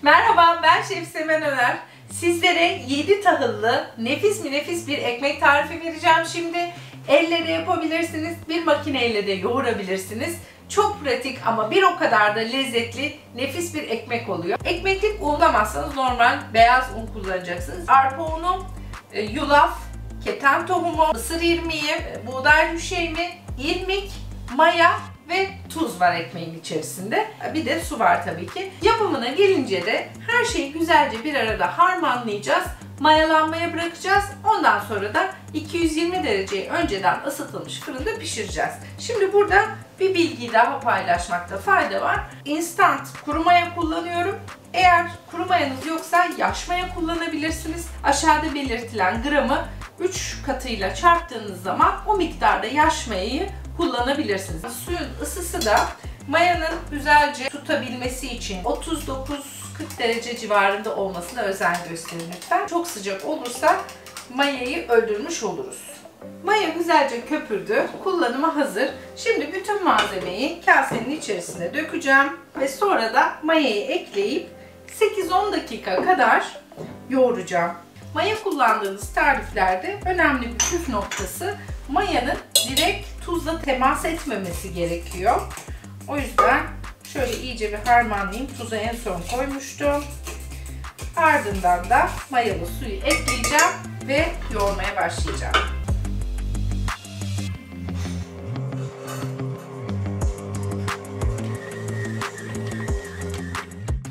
Merhaba, ben Şef Semen Öner. Sizlere 7 tahıllı nefis mi nefis bir ekmek tarifi vereceğim şimdi. Elle de yapabilirsiniz, bir makineyle de yoğurabilirsiniz. Çok pratik ama bir o kadar da lezzetli, nefis bir ekmek oluyor. Ekmeklik un bulamazsanız normal beyaz un kullanacaksınız. Arpa unu, yulaf, keten tohumu, mısır irmiği, buğday hüşeymi, irmik, maya ve tuz var ekmeğin içerisinde. Bir de su var tabii ki. Yapımına gelince de her şeyi güzelce bir arada harmanlayacağız. Mayalanmaya bırakacağız. Ondan sonra da 220 dereceye önceden ısıtılmış fırında pişireceğiz. Şimdi burada bir bilgiyi daha paylaşmakta fayda var. Instant kuru maya kullanıyorum. Eğer kuru mayanız yoksa yaş maya kullanabilirsiniz. Aşağıda belirtilen gramı 3 katıyla çarptığınız zaman o miktarda yaş mayayı kullanabilirsiniz. Suyun ısısı da mayanın güzelce tutabilmesi için 39-40 derece civarında olmasına özen gösterin lütfen. Çok sıcak olursa mayayı öldürmüş oluruz. Maya güzelce köpürdü. Kullanıma hazır. Şimdi bütün malzemeyi kasenin içerisine dökeceğim ve sonra da mayayı ekleyip 8-10 dakika kadar yoğuracağım. Maya kullandığınız tariflerde önemli bir püf noktası mayanın direkt tuzla temas etmemesi gerekiyor. O yüzden şöyle iyice bir harmanlayayım. Tuzu en son koymuştum. Ardından da mayalı suyu ekleyeceğim ve yoğurmaya başlayacağım.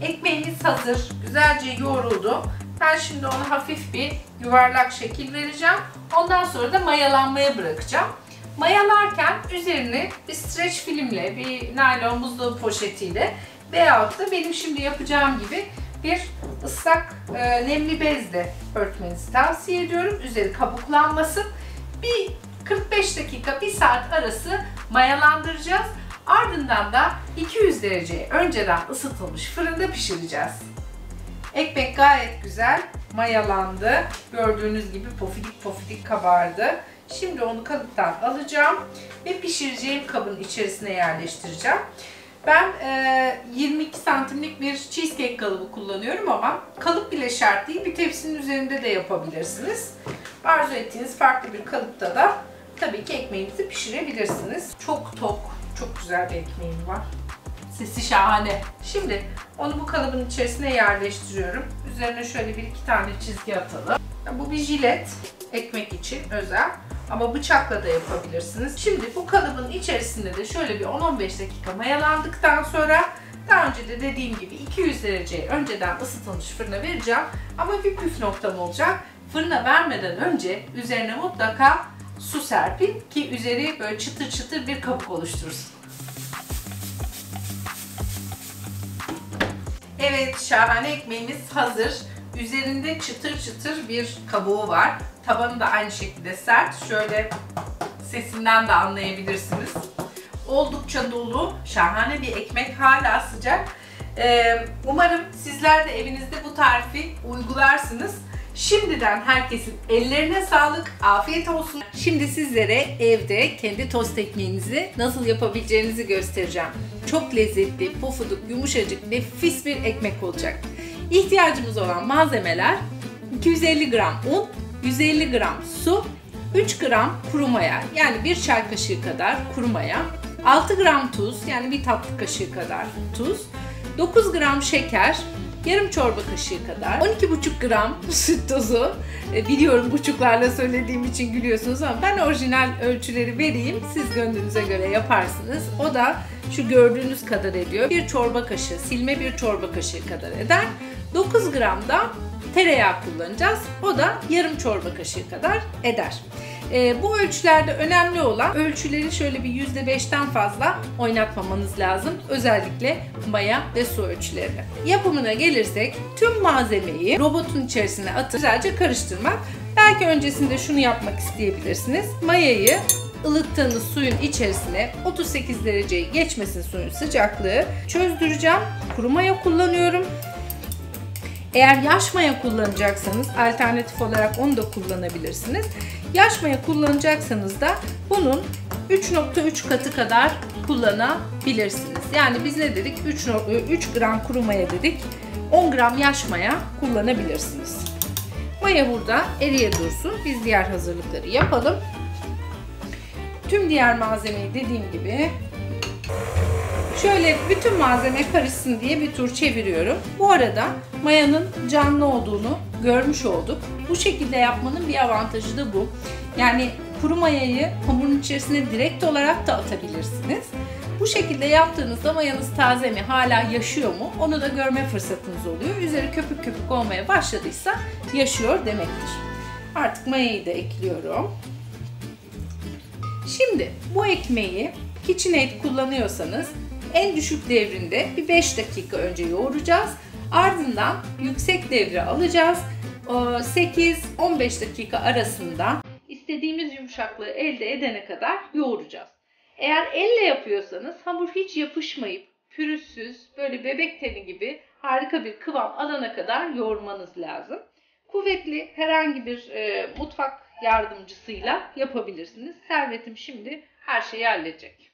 Ekmeğimiz hazır. Güzelce yoğruldu. Ben şimdi ona hafif bir yuvarlak şekil vereceğim. Ondan sonra da mayalanmaya bırakacağım. Mayalarken üzerini bir streç filmle, bir naylon buzdolabı poşetiyle veyahut da benim şimdi yapacağım gibi bir ıslak nemli bezle örtmenizi tavsiye ediyorum. Üzeri kabuklanmasın. Bir 45 dakika, 1 saat arası mayalandıracağız. Ardından da 200 dereceye önceden ısıtılmış fırında pişireceğiz. Ekmek gayet güzel mayalandı. Gördüğünüz gibi pofidik pofidik kabardı. Şimdi onu kalıptan alacağım ve pişireceğim kabın içerisine yerleştireceğim. Ben 22 santimlik bir cheesecake kalıbı kullanıyorum ama kalıp bile şart değil. Bir tepsinin üzerinde de yapabilirsiniz. Arzu ettiğiniz farklı bir kalıpta da tabii ki ekmeğinizi pişirebilirsiniz. Çok tok, çok güzel bir ekmeğim var. Sesi şahane. Şimdi onu bu kalıbın içerisine yerleştiriyorum. Üzerine şöyle 1-2 tane çizgi atalım. Bu bir jilet. Ekmek için özel. Ama bıçakla da yapabilirsiniz. Şimdi bu kalıbın içerisinde de şöyle bir 10-15 dakika mayalandıktan sonra daha önce de dediğim gibi 200 dereceye önceden ısıtılmış fırına vereceğim. Ama bir püf noktam olacak. Fırına vermeden önce üzerine mutlaka su serpin ki üzeri böyle çıtır çıtır bir kabuk oluştursun. Evet, şahane ekmeğimiz hazır. Üzerinde çıtır çıtır bir kabuğu var. Tabanı da aynı şekilde sert. Şöyle sesinden de anlayabilirsiniz. Oldukça dolu, şahane bir ekmek, hala sıcak. Umarım sizler de evinizde bu tarifi uygularsınız. Şimdiden herkesin ellerine sağlık, afiyet olsun. Şimdi sizlere evde kendi tost ekmeğinizi nasıl yapabileceğinizi göstereceğim. Çok lezzetli, pofuduk, yumuşacık, nefis bir ekmek olacak. İhtiyacımız olan malzemeler 250 gram un, 150 gram su, 3 gram kuru maya yani 1 çay kaşığı kadar kuru maya, 6 gram tuz yani 1 tatlı kaşığı kadar tuz, 9 gram şeker, yarım çorba kaşığı kadar, 12,5 gram süt tozu. Biliyorum buçuklarla söylediğim için gülüyorsunuz ama ben orijinal ölçüleri vereyim. Siz gönlünüze göre yaparsınız. O da şu gördüğünüz kadar ediyor. 1 çorba kaşığı, silme 1 çorba kaşığı kadar eder. 9 gram da tereyağı kullanacağız. O da yarım çorba kaşığı kadar eder. Bu ölçülerde önemli olan ölçüleri şöyle bir %5'ten fazla oynatmamanız lazım. Özellikle maya ve su ölçülerini. Yapımına gelirsek tüm malzemeyi robotun içerisine atıp güzelce karıştırmak. Belki öncesinde şunu yapmak isteyebilirsiniz. Mayayı ılıttığınız suyun içerisine 38 dereceyi geçmesin suyun sıcaklığı. Çözdüreceğim. Kuru maya kullanıyorum. Eğer yaş maya kullanacaksanız alternatif olarak onu da kullanabilirsiniz. Yaş maya kullanacaksanız da bunun 3,3 katı kadar kullanabilirsiniz. Yani biz ne dedik? 3 gram kuru maya dedik. 10 gram yaş maya kullanabilirsiniz. Maya burada eriye dursun. Biz diğer hazırlıkları yapalım. Tüm diğer malzemeyi dediğim gibi şöyle bütün malzeme karışsın diye bir tur çeviriyorum. Bu arada mayanın canlı olduğunu görmüş olduk. Bu şekilde yapmanın bir avantajı da bu. Yani kuru mayayı hamurun içerisine direkt olarak da atabilirsiniz. Bu şekilde yaptığınızda mayanız taze mi, hala yaşıyor mu onu da görme fırsatınız oluyor. Üzeri köpük köpük olmaya başladıysa yaşıyor demektir. Artık mayayı da ekliyorum. Şimdi bu ekmeği KitchenAid kullanıyorsanız en düşük devrinde bir 5 dakika önce yoğuracağız. Ardından yüksek devre alacağız. 8-15 dakika arasında istediğimiz yumuşaklığı elde edene kadar yoğuracağız. Eğer elle yapıyorsanız hamur hiç yapışmayıp pürüzsüz, böyle bebek teni gibi harika bir kıvam alana kadar yoğurmanız lazım. Kuvvetli herhangi bir mutfak yardımcısıyla yapabilirsiniz. Servetim şimdi her şeyi halledecek.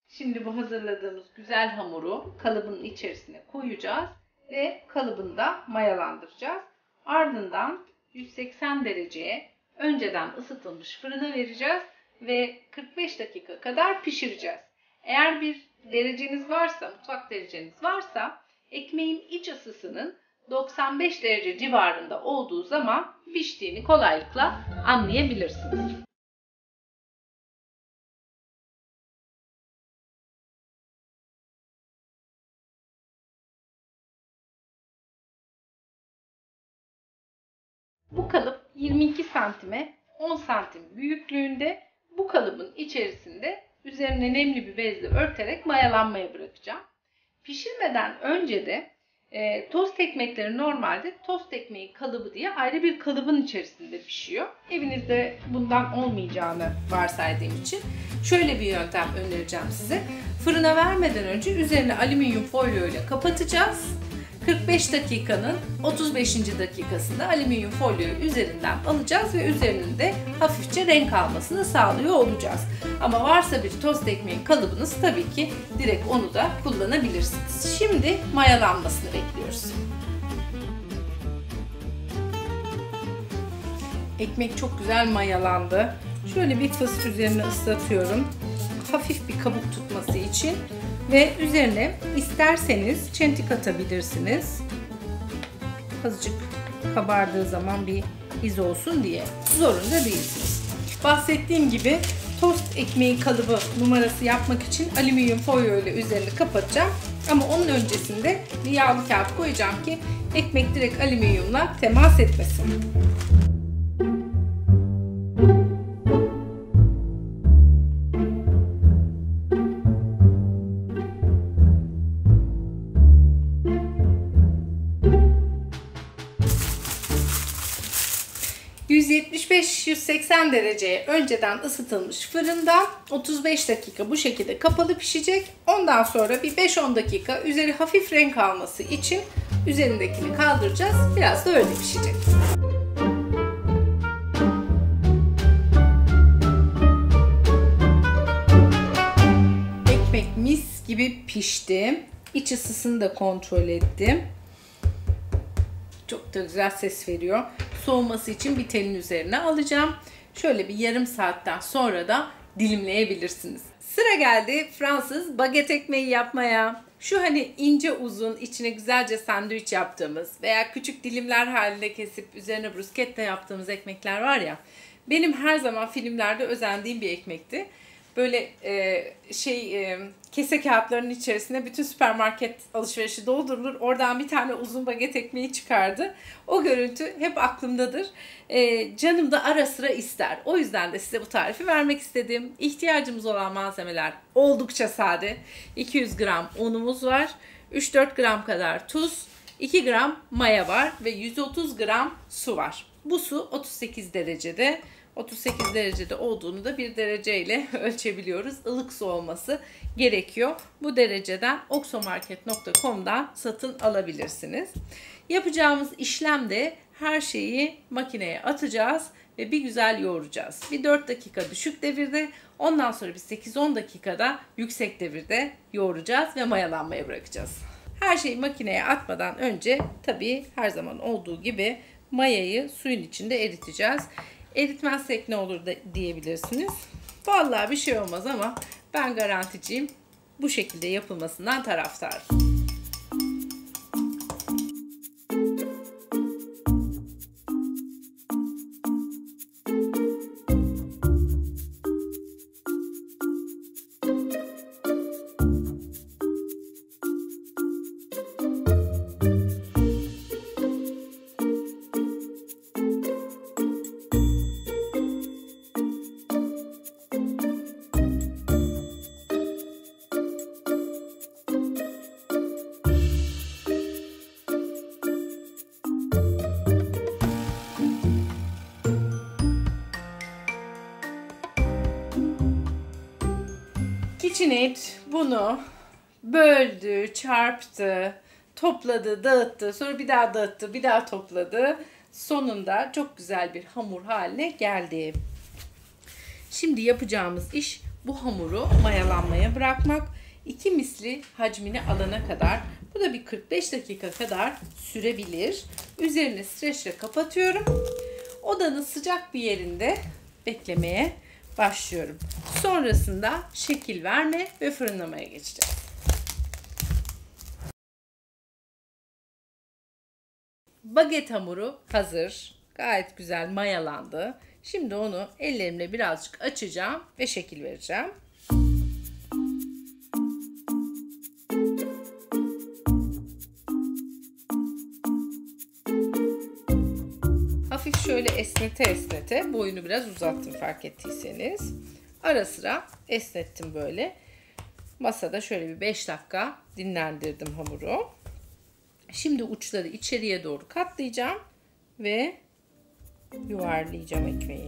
Şimdi bu hazırladığımız güzel hamuru kalıbın içerisine koyacağız ve kalıbında mayalandıracağız. Ardından 180 dereceye önceden ısıtılmış fırına vereceğiz ve 45 dakika kadar pişireceğiz. Eğer bir dereceniz varsa, mutfak dereceniz varsa ekmeğin iç ısısının 95 derece civarında olduğu zaman piştiğini kolaylıkla anlayabilirsiniz. Bu kalıp 22 santime 10 santim büyüklüğünde. Bu kalıbın içerisinde üzerine nemli bir bezle örterek mayalanmaya bırakacağım. Pişirmeden önce de tost ekmekleri normalde tost ekmeği kalıbı diye ayrı bir kalıbın içerisinde pişiyor. Evinizde bundan olmayacağını varsaydığım için şöyle bir yöntem önereceğim size. Fırına vermeden önce üzerine alüminyum folyo ile kapatacağız. 45 dakikanın 35. dakikasında alüminyum folyoyu üzerinden alacağız ve üzerinin de hafifçe renk almasını sağlıyor olacağız. Ama varsa bir tost ekmeği kalıbınız tabii ki direkt onu da kullanabilirsiniz. Şimdi mayalanmasını bekliyoruz. Ekmek çok güzel mayalandı. Şöyle bir fıs üzerine ıslatıyorum. Hafif bir kabuk tutması için. Ve üzerine isterseniz çentik atabilirsiniz. Azıcık kabardığı zaman bir iz olsun diye. Zorunda değilsiniz. Bahsettiğim gibi tost ekmeği kalıbı numarası yapmak için alüminyum folyo ile üzerini kapatacağım. Ama onun öncesinde bir yağlı kağıt koyacağım ki ekmek direkt alüminyumla temas etmesin. ...175-180 dereceye önceden ısıtılmış fırında 35 dakika bu şekilde kapalı pişecek. Ondan sonra bir 5-10 dakika üzeri hafif renk alması için üzerindekini kaldıracağız. Biraz da öyle pişecek. Ekmek mis gibi pişti. İç ısısını da kontrol ettim. Çok da güzel ses veriyor. Soğuması için bir telin üzerine alacağım. Şöyle bir yarım saatten sonra da dilimleyebilirsiniz. Sıra geldi Fransız baget ekmeği yapmaya. Şu hani ince uzun içine güzelce sandviç yaptığımız veya küçük dilimler halinde kesip üzerine bruschetta yaptığımız ekmekler var ya. Benim her zaman filmlerde özendiğim bir ekmekti. Böyle kese kağıtlarının içerisine bütün süpermarket alışverişi doldurulur. Oradan bir tane uzun baget ekmeği çıkardı. O görüntü hep aklımdadır. Canım da ara sıra ister. O yüzden de size bu tarifi vermek istedim. İhtiyacımız olan malzemeler oldukça sade. 200 gram unumuz var. 3-4 gram kadar tuz. 2 gram maya var ve 130 gram su var. Bu su 38 derecede. 38 derecede olduğunu da bir dereceyle ölçebiliyoruz. Ilık su olması gerekiyor. Bu dereceden oxomarket.com'dan satın alabilirsiniz. Yapacağımız işlemde her şeyi makineye atacağız ve bir güzel yoğuracağız. Bir 4 dakika düşük devirde, ondan sonra bir 8-10 dakikada yüksek devirde yoğuracağız ve mayalanmaya bırakacağız. Her şeyi makineye atmadan önce tabii her zaman olduğu gibi mayayı suyun içinde eriteceğiz. Eritmezsek ne olur da diyebilirsiniz. Vallahi bir şey olmaz ama ben garanticiyim. Bu şekilde yapılmasından taraftarım. KitchenAid bunu böldü, çarptı, topladı, dağıttı, sonra bir daha dağıttı, bir daha topladı. Sonunda çok güzel bir hamur haline geldi. Şimdi yapacağımız iş bu hamuru mayalanmaya bırakmak. 2 misli hacmini alana kadar. Bu da bir 45 dakika kadar sürebilir. Üzerini streçle kapatıyorum. Odanın sıcak bir yerinde beklemeye başlıyorum. Sonrasında şekil verme ve fırınlamaya geçeceğiz. Baget hamuru hazır. Gayet güzel mayalandı. Şimdi onu ellerimle birazcık açacağım ve şekil vereceğim. Hafif şöyle esnete esnete boyunu biraz uzattım fark ettiyseniz. Ara sıra esnettim böyle. Masada şöyle bir 5 dakika dinlendirdim hamuru. Şimdi uçları içeriye doğru katlayacağım ve yuvarlayacağım ekmeği.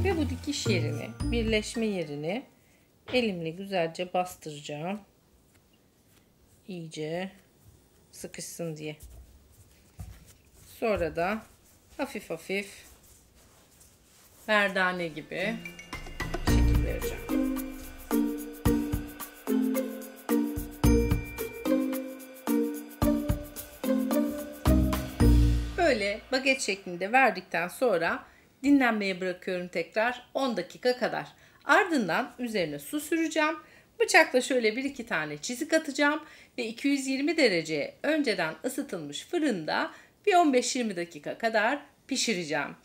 Ve bu dikiş yerini, birleşme yerini elimle güzelce bastıracağım. İyice sıkışsın diye. Sonra da hafif hafif merdane gibi şekil vereceğim. Böyle baget şeklinde verdikten sonra dinlenmeye bırakıyorum tekrar 10 dakika kadar. Ardından üzerine su süreceğim. Bıçakla şöyle 1-2 tane çizik atacağım ve 220 dereceye önceden ısıtılmış fırında bir 15-20 dakika kadar pişireceğim.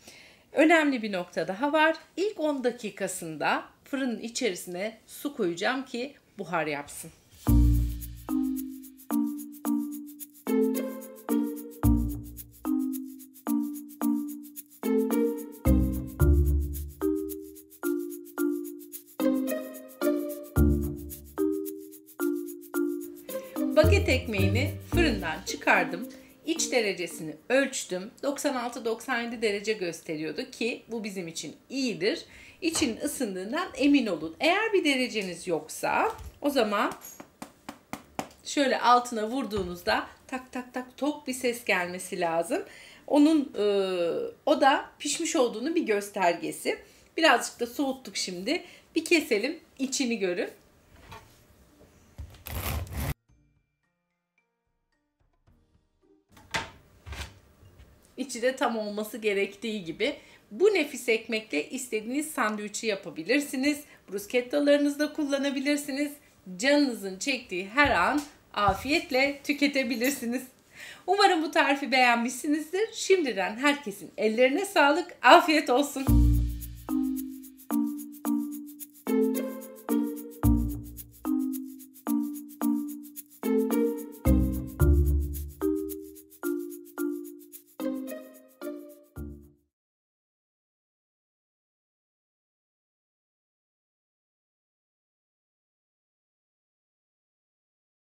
Önemli bir nokta daha var. İlk 10 dakikasında fırının içerisine su koyacağım ki buhar yapsın. Baget ekmeğini fırından çıkardım. İç derecesini ölçtüm. 96-97 derece gösteriyordu ki bu bizim için iyidir. İçinin ısındığından emin olun. Eğer bir dereceniz yoksa o zaman şöyle altına vurduğunuzda tak tak tak tok bir ses gelmesi lazım. O da pişmiş olduğunu bir göstergesi. Birazcık da soğuttuk şimdi. Bir keselim, içini görün. İçi de tam olması gerektiği gibi. Bu nefis ekmekle istediğiniz sandviçi yapabilirsiniz. Bruschettalarınızda kullanabilirsiniz. Canınızın çektiği her an afiyetle tüketebilirsiniz. Umarım bu tarifi beğenmişsinizdir. Şimdiden herkesin ellerine sağlık, afiyet olsun.